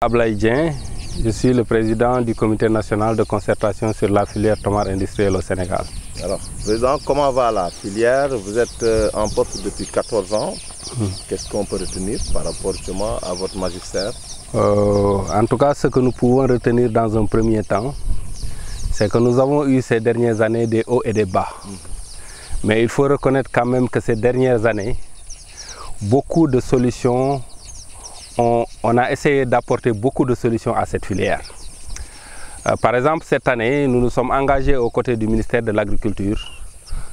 Ablaye Dieng, je suis le président du comité national de concertation sur la filière tomate industrielle au Sénégal. Alors, président, comment va la filière? Vous êtes en poste depuis 14 ans. Qu'est-ce qu'on peut retenir par rapport justement à votre magistère? En tout cas, ce que nous pouvons retenir dans un premier temps, c'est que nous avons eu ces dernières années des hauts et des bas. Mais il faut reconnaître quand même que ces dernières années, beaucoup de solutions, on a essayé d'apporter beaucoup de solutions à cette filière. Par exemple, cette année, nous nous sommes engagés aux côtés du ministère de l'Agriculture,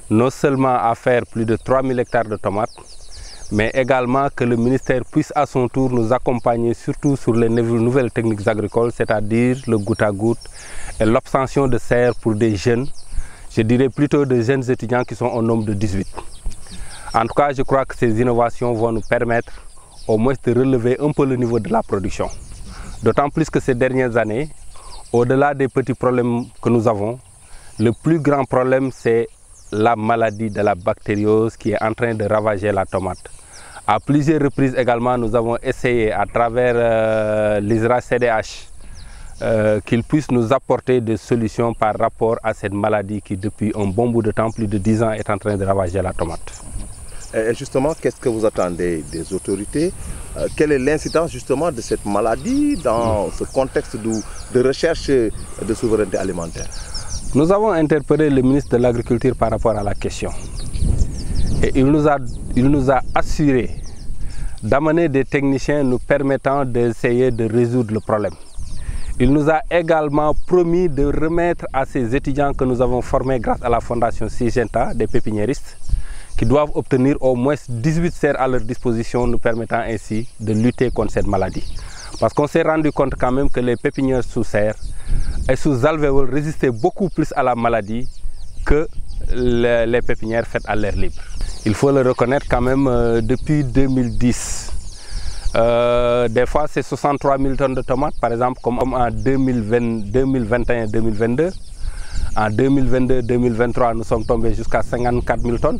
non seulement à faire plus de 3000 hectares de tomates, mais également que le ministère puisse à son tour nous accompagner surtout sur les nouvelles techniques agricoles, c'est-à-dire le goutte à goutte et l'obtention de serre pour des jeunes, je dirais plutôt des jeunes étudiants qui sont au nombre de 18. En tout cas, je crois que ces innovations vont nous permettre au moins de relever un peu le niveau de la production. D'autant plus que ces dernières années, au-delà des petits problèmes que nous avons, le plus grand problème c'est la maladie de la bactériose qui est en train de ravager la tomate. À plusieurs reprises également, nous avons essayé à travers l'ISRA CDH qu'il puisse nous apporter des solutions par rapport à cette maladie qui depuis un bon bout de temps, plus de 10 ans, est en train de ravager la tomate. Et justement, qu'est-ce que vous attendez des autorités? Quelle est l'incidence justement de cette maladie dans ce contexte de recherche de souveraineté alimentaire? Nous avons interpellé le ministre de l'Agriculture par rapport à la question. Et il nous a assuré d'amener des techniciens nous permettant d'essayer de résoudre le problème. Il nous a également promis de remettre à ces étudiants que nous avons formés grâce à la fondation Syngenta, des pépiniéristes, qui doivent obtenir au moins 18 serres à leur disposition, nous permettant ainsi de lutter contre cette maladie. Parce qu'on s'est rendu compte quand même que les pépinières sous serre et sous alvéole résistaient beaucoup plus à la maladie que les pépinières faites à l'air libre. Il faut le reconnaître quand même, depuis 2010, des fois c'est 63 000 tonnes de tomates, par exemple comme en 2021-2022. En 2022-2023, nous sommes tombés jusqu'à 54 000 tonnes.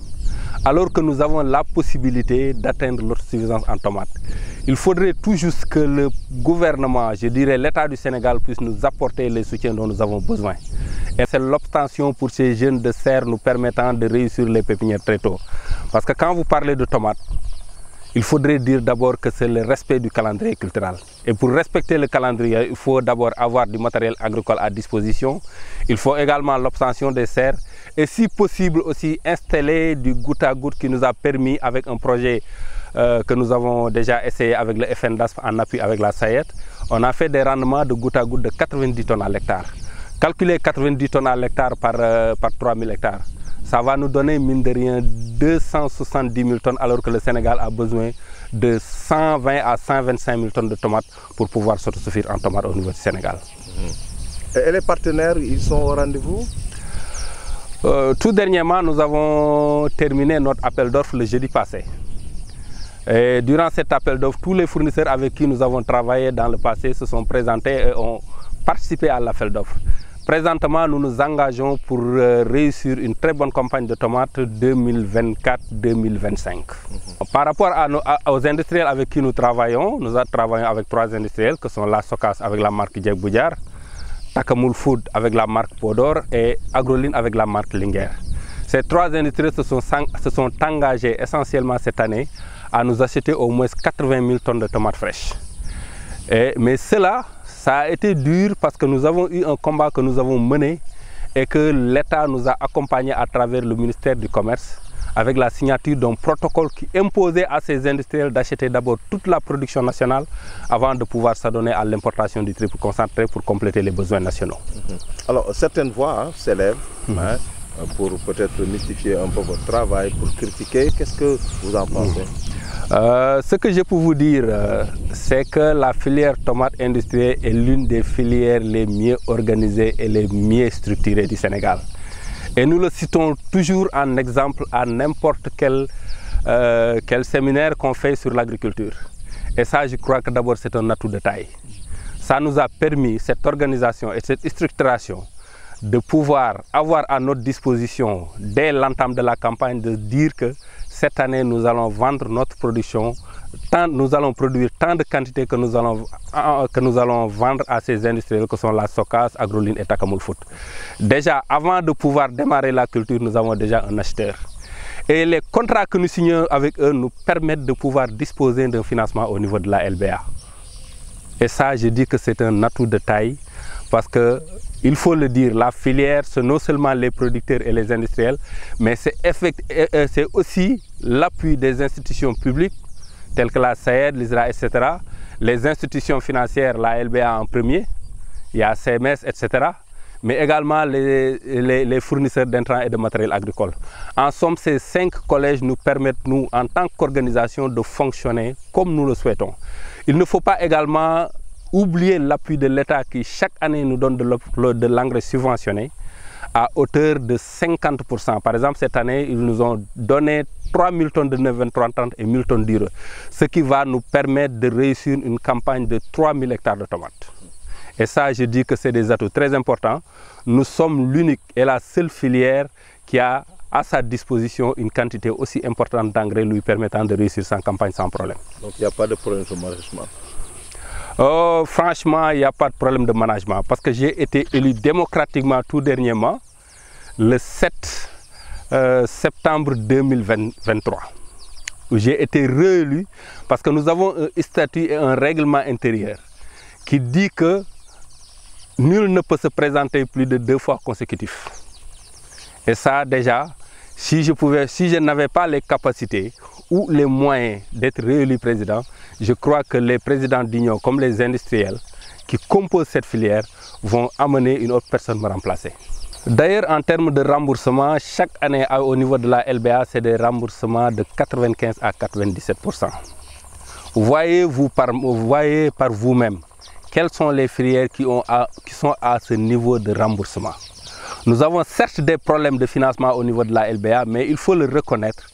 Alors que nous avons la possibilité d'atteindre l'autosuffisance en tomates. Il faudrait tout juste que le gouvernement, je dirais l'État du Sénégal, puisse nous apporter les soutiens dont nous avons besoin. Et c'est l'obtention pour ces jeunes de serre nous permettant de réussir les pépinières très tôt. Parce que quand vous parlez de tomates, il faudrait dire d'abord que c'est le respect du calendrier cultural. Et pour respecter le calendrier, il faut d'abord avoir du matériel agricole à disposition. Il faut également l'obtention des serres. Et si possible aussi installer du goutte à goutte qui nous a permis avec un projet que nous avons déjà essayé avec le FNDASP en appui avec la SAED. On a fait des rendements de goutte à goutte de 90 tonnes à l'hectare. Calculer 90 tonnes à l'hectare par 3000 hectares. Ça va nous donner, mine de rien, 270 000 tonnes alors que le Sénégal a besoin de 120 à 125 000 tonnes de tomates pour pouvoir s'autosuffire en tomates au niveau du Sénégal. Et les partenaires, ils sont au rendez-vous? Tout dernièrement, nous avons terminé notre appel d'offres le jeudi passé. Et durant cet appel d'offres, tous les fournisseurs avec qui nous avons travaillé dans le passé se sont présentés et ont participé à l'appel d'offres. Présentement, nous nous engageons pour réussir une très bonne campagne de tomates 2024-2025. Par rapport aux industriels avec qui nous travaillons avec 3 industriels que sont la Socas avec la marque Djek Boudjar, Takamul Food avec la marque Podor et Agroline avec la marque Linger. Ces 3 industriels se sont engagés essentiellement cette année à nous acheter au moins 80 000 tonnes de tomates fraîches. Mais cela, ça a été dur parce que nous avons eu un combat que nous avons mené et que l'État nous a accompagnés à travers le ministère du Commerce avec la signature d'un protocole qui imposait à ces industriels d'acheter d'abord toute la production nationale avant de pouvoir s'adonner à l'importation du triple concentré pour compléter les besoins nationaux. Alors certaines voix s'élèvent pour peut-être mystifier un peu votre travail, pour critiquer. Qu'est-ce que vous en pensez? Ce que je peux vous dire, c'est que la filière tomate industrielle est l'une des filières les mieux organisées et les mieux structurées du Sénégal. Et nous le citons toujours en exemple à n'importe quel séminaire qu'on fait sur l'agriculture. Et ça, je crois que d'abord c'est un atout de taille. Ça nous a permis, cette organisation et cette structuration, de pouvoir avoir à notre disposition, dès l'entame de la campagne, de dire que cette année, nous allons vendre notre production, nous allons produire tant de quantités que nous allons vendre à ces industriels que sont la Socas, Agroline et Takamul Food. Déjà, avant de pouvoir démarrer la culture, nous avons déjà un acheteur. Et les contrats que nous signons avec eux nous permettent de pouvoir disposer d'un financement au niveau de la LBA. Et ça, je dis que c'est un atout de taille parce que, il faut le dire, la filière, c'est non seulement les producteurs et les industriels, mais c'est aussi l'appui des institutions publiques, telles que la SAED, l'ISRA, etc., les institutions financières, la LBA en premier, il y a CMS, etc., mais également les fournisseurs d'intrants et de matériel agricole. En somme, ces 5 collèges nous permettent, nous, en tant qu'organisation, de fonctionner comme nous le souhaitons. Il ne faut pas également oublier l'appui de l'État qui, chaque année, nous donne de l'engrais subventionné à hauteur de 50%. Par exemple, cette année, ils nous ont donné 3 000 tonnes de 9,30 et 1 000 tonnes d'urée, ce qui va nous permettre de réussir une campagne de 3 000 hectares de tomates. Et ça, je dis que c'est des atouts très importants. Nous sommes l'unique et la seule filière qui a à sa disposition une quantité aussi importante d'engrais lui permettant de réussir sa campagne sans problème. Donc il n'y a pas de problème de management? Franchement, il n'y a pas de problème de management parce que j'ai été élu démocratiquement tout dernièrement le 7 septembre 2023, où j'ai été réélu parce que nous avons un statut et un règlement intérieur qui dit que nul ne peut se présenter plus de 2 fois consécutifs. Et ça, déjà, si je n'avais pas les capacités ou les moyens d'être réélu président, je crois que les présidents d'union comme les industriels qui composent cette filière vont amener une autre personne me remplacer. D'ailleurs, en termes de remboursement, chaque année au niveau de la LBA, c'est des remboursements de 95 à 97%. Voyez par vous-même quelles sont les filières qui sont à ce niveau de remboursement. Nous avons certes des problèmes de financement au niveau de la LBA, mais il faut le reconnaître.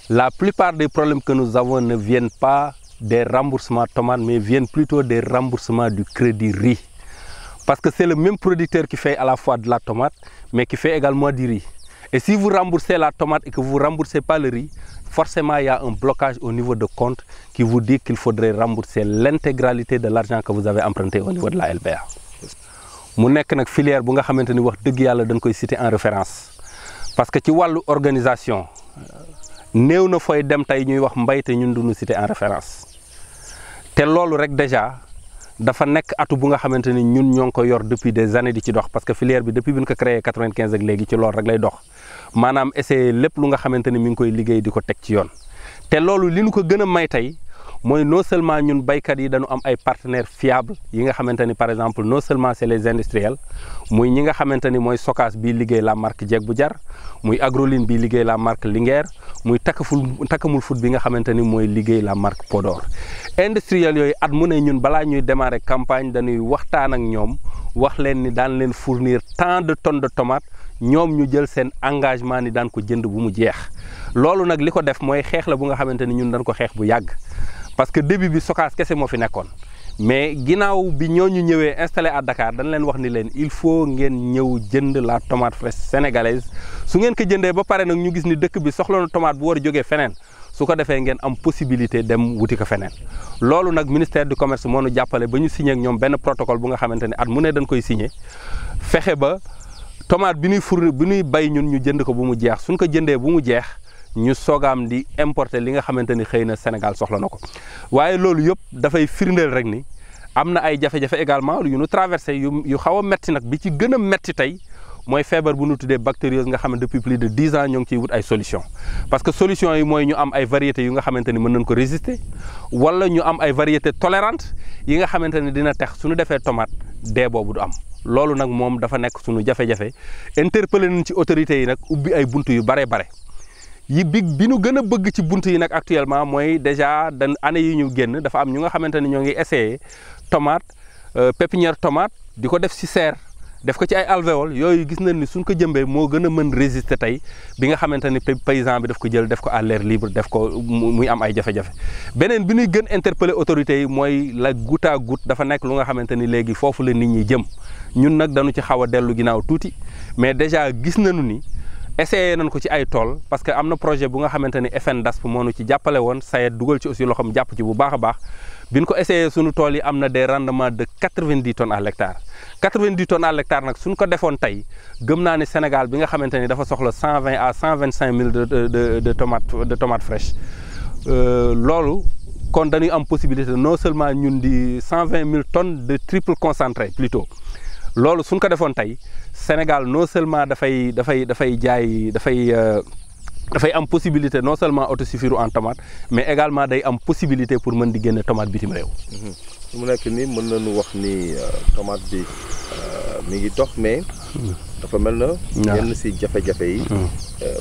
La plupart des problèmes que nous avons ne viennent pas des remboursements tomates, mais viennent plutôt des remboursements du crédit riz. Parce que c'est le même producteur qui fait à la fois de la tomate, mais qui fait également du riz. Et si vous remboursez la tomate et que vous ne remboursez pas le riz, forcément il y a un blocage au niveau de compte qui vous dit qu'il faudrait rembourser l'intégralité de l'argent que vous avez emprunté au niveau de la LBA. mu nekk nag filière bu nga xamante ni wax dëgg yàlla dañ koy citer en référence parce que ci wàllu organisation néew na fooy dem tey ñuy wax mbay te ñun duñu citer en référence te loolu rek déjà dafa nekk atu bu nga xamante ni ñun ñoo ngi ko yor depuis des années di ci dox parce que filière bi depuis bi ñu ko créé 95 ak léegi ci loolu rek lay dox maanaam essayer lépp lu nga xamante ni mi ngi koy liggéey di ko teg ci yoon te loolu li ñu ko gën a may tey mooy non seulement ñun baykat yi dañu am ay partenaires fiables yi nga xamante ni par exemple non seulement c'est les industriels muy ñi nga xamante ni mooy Socas bii liggéey la marque Jeeg bu Jar muy Agroline bii liggéey la marque Linguère muy Takamul Food bi nga xamante ni mooy liggéey la marque Podor industriels yooyu at mu ne ñun balaa ñuy démarrer campagne dañuy waxtaan ak ñoom wax leen ni daan leen fournir tant de tonnes de tomates ñoom ñu jël seen engagement ni daan ko jënd bu mu jeex loolu nag li ko def mooy xeex la bu nga xamante ni ñun dañ ko xeex bu yàgg parce que début bi Socas kese moo fi nekkoon mais ginnaaw bi ñooñu ñëwee installé à Dakar dañ leen wax ni leen il faut ngeen ñëw jënd la tomate fraîche sénégalaise su ngeen ko jëndee ba pare nag ñu gis ni dëkk bi soxla na tomate bu war a jógee feneen su ko defee ngeen am possibilité dem wuti ko feneen loolu nag ministère du commerce moo ñu jàppale ba ñu signé ak ñoom benn protocole bu nga xamante ni at mu ne dañ koy signé fexe ba tomate bi ñuy bay ñun ñu jënd ko bu mu jeex suñ ko jëndee bu mu jeex ñu soogaam di importer li nga xamante ni xëy na Sénégal soxla na ko waaye loolu yëpp dafay firndeel rek ni am na ay jafe-jafe également yu ñu traversé yu xaw a metti nag bi ci gën a metti tey mooy feebar bu ñu tuddee bactériose nga xam ne depuis plus de 10 ans ñoo ngi ciy wut ay solution parce que solution yi mooy ñu am ay variétés yu nga xamante ni mën nañ ko résister wala ñu am ay variétés tolérantes yi nga xamante ni dina tax suñu defee tomate dee boobu du am loolu nag moom dafa nekk suñu jafe-jafe interpellé nañ ci autorités yi nag ubbi ay buntu yu bare yi bi ñu gën a bëgg ci bunt yi nag actuellement mooy déjà année yi ñu génn dafa am ñu nga xamante ni ñoo ngi essayé tomate pépinière tomate di ko def ci serre def ko ci ay alvéole yooyu gis nañ ni suñ ko jëmbee moo gën a mën résister tey bi nga xamante ni paysan bi daf ko jël def ko à l'air libre def ko muy am ay jafe-jafe beneen bi ñuy gën interpeller autorités yi mooy la goutte à goutte dafa nekk lu nga xamante ni léegi foofu la nit ñi jëm ñun nag dañu ci xaw a dellu ginnaaw tuuti mais déjà gis nañu ni essayé nañ ko ci ay tool parce que am na projet bu nga xamante ni FNDASP moo nu ci jàppale woon SAED dugal ci aussi loxoom jàpp ci bu baax a baax bi ñu ko essayé suñu tool yi am na des rendements de 90 tonnes à l'hectare 90 tonnes à l'hectare nag suñ ko defoon tey gëm naa ne Sénégal bi nga xamante ni dafa soxla 120 à 125 000 de tomates fraîches loolu kon dañuy am possibilité non seulement ñun di 120 000 tonnes de triple concentré plutôt loolu suñ ko defoon tey Sénégal non seulement dafay am possibilité non seulement autosuffire en tomate mais également day am possibilité pour mën di génne tomate bitim réew. su mu nekk nii mën nañu wax ni tomate bi mi ngi dox mais dafa mel na yenn si jafe-jafe yi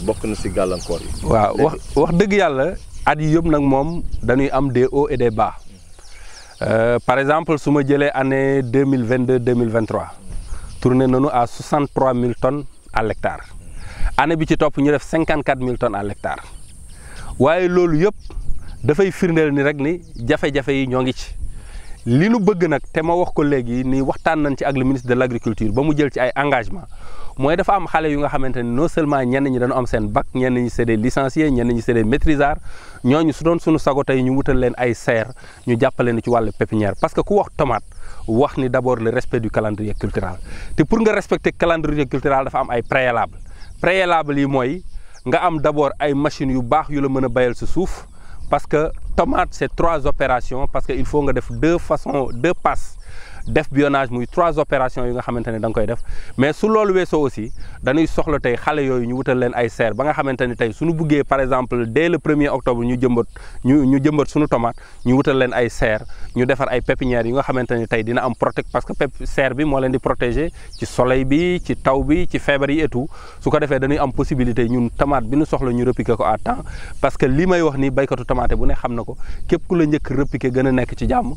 bokk na si gàllankoor yi. waaw wax dëgg yàlla at yi yëpp nag moom dañuy am des hauts et des bas par exemple su ma jëlee année 2022-2023 tourné nañu à 63 000 tonnes à l'hectare année bi ci topp ñu def 54 000 tonnes à l'hectare waaye loolu yëpp dafay firndeel ni rek ni jafe-jafe yi ñoo ngi ci li nu bëgg nag te ma wax ko léegi ni waxtaan nañ ci ak le ministre de l'agriculture ba mu jël ci ay engagement mooy dafa am xale yu nga xamante ni non seulement ñenn ñi dañu am seen bac ñenn ñi c'est des licenciés ñenn ñi c'est des maîtrisards ñooñu su doon suñu sago tey ñu wutal leen ay serre ñu jàppale ni ci wàllu pépinière parce que ku wax tomate wax ni d'abord le respect du calendrier cultural te pour nga respecter calendrier cultural dafa am ay préalable yi mooy nga am d'abord ay machines yu baax yu la mën a bayal sa suuf parce que tomate c'est 3 opérations parce que il faut nga def 2 passes def bionnage muy 3 opérations yu nga xamante ne da nga koy def mais su loolu weesoo aussi dañuy soxla tey xale yooyu ñu wutal leen ay serre ba nga xamante ni tey suñu buggee par exemple dès le 1er octobre ñu jëmbat suñu tomate ñu wutal leen ay serre ñu defar ay pépinières yi nga xamante ni tey dina am parce que serre bi moo leen di protéger ci soleil bi ci taw bi ci feebar yi et tout su ko defee dañuy am possibilité ñun tomate bi ñu soxla ñu repiquer ko à temps parce que li may wax ni baykatu tomate bu ne xam na ko képp ku la njëkk repiquer gën a nekk ci jàmm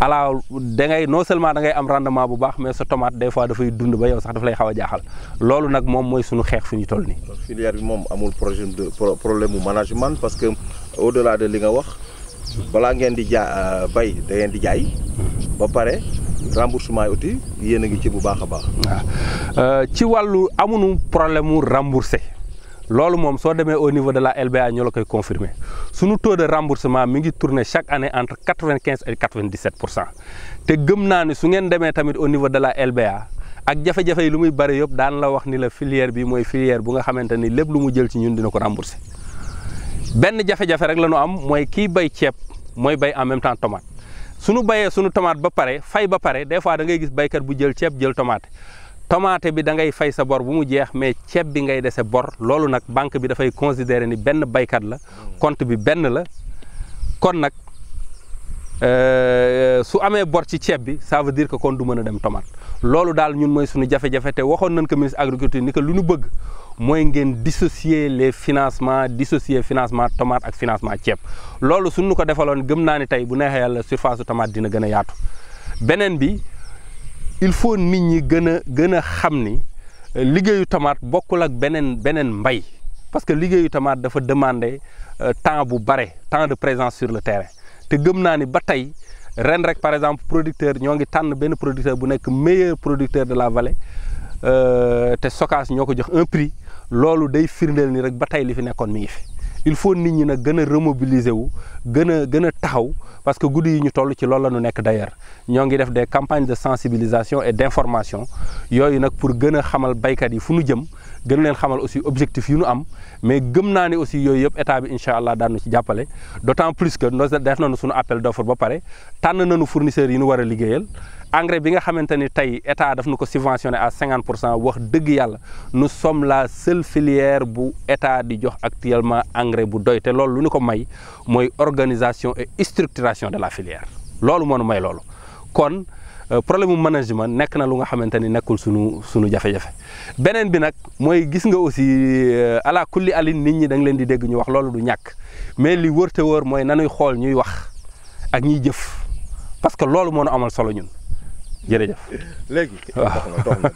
alors da ngay non seulement da ngay am rendement bu baax mais sa tomate des fois dafay dund ba yow sax daf lay xaw a jaaxal loolu nag moom mooy suñu xeex fi ñu toll nii. filière bi moom amul problème mu management parce que au-delà de li nga wax balaa ngeen di bay da ngeen di jaay ba pare remboursement yi aussi yéen a ngi ci bu baax a baax. waaw ci wàllu amuñu problème mu remboursé. loolu moom soo demee au niveau de la LBA ñoo la koy confirmer suñu taux de remboursement mi ngi tourner chaque année entre 95 et 97% te gëm naa ni su ngeen demee tamit au niveau de la LBA ak jafe-jafe yi lu muy bëri yëpp daan la wax ni la filière bi mooy filière bu nga xamante ni lépp lu mu jël ci ñun dina ko rembourser benn jafe-jafe rek la ñu am mooy kii bay ceeb mooy bay en même temps tomate suñu bayee suñu tomate ba pare fay ba pare des fois da ngay gis baykat bu jël ceeb jël tomate bi da ngay fay sa bor bu mu jeex mais ceeb bi ngay dese bor loolu nag banque bi dafay considérer ni benn baykat la compte bi benn la kon nag su amee bor ci ceeb bi ça veut dire que kon du mën a dem tomate loolu daal ñun mooy suñu jafe-jafe te waxoon nañ ko ministre agriculture ni que lu ñu bëgg mooy ngeen dissocier les financements dissocier financement tomate ak financement ceeb loolu suñu ko defaloon gëm naa ni tey bu neexee yàlla surface tomate dina gën a yaatu beneen bi il faut nit ñi gën a xam ni liggéeyu tomate bokkul ak beneen mbay parce que liggéeyu tomate dafa demander temps bu bare temps de présence sur le terrain te gëm naa ni ba tey ren rek par exemple producteur ñoo ngi tànn benn producteur bu nekk meilleur producteur de la vallée te Sokas ñoo ko jox un prix loolu day firndeel ni rek ba tey li fi nekkoon mi ngi fi il faut nit ñi nag gën a remobiliser wu gën a taxaw parce que guddi yi ñu toll ci loolu la ñu nekk d'ailleurs ñoo ngi def des campagnes de sensibilisation et d'information yooyu nag pour gën a xamal baykat yi fu nu jëm gën leen xamal aussi objectif yu nu am mais gëm naa ni aussi yooyu yëpp état bi incha allah daan na ci jàppale d'autant plus que def nañu suñu appel d'offre ba pare tànn nañu fournisseurs yi ñu war a liggéeyal engrais bi nga xamante ni tey état daf nu ko subventionné à 50% wax dëgg yàlla nous sommes la seule filière bu état di jox actuellement engrais bu doy te loolu lu ñu ko may mooy organisation et structuration de la filière loolu moo nu may loolu kon problème mu management nekk na lu nga xamante ni nekkul sunu jafe-jafe beneen bi nag mooy gis nga aussi ala kulli alin nit ñi da nga leen di dégg ñu wax loolu du ñàkk mais li wër te wër mooy nanuy xool ñuy wax ak ñuy jëf parce que loolu moo nu amal solo ñun jërëjëf. léegi. waaw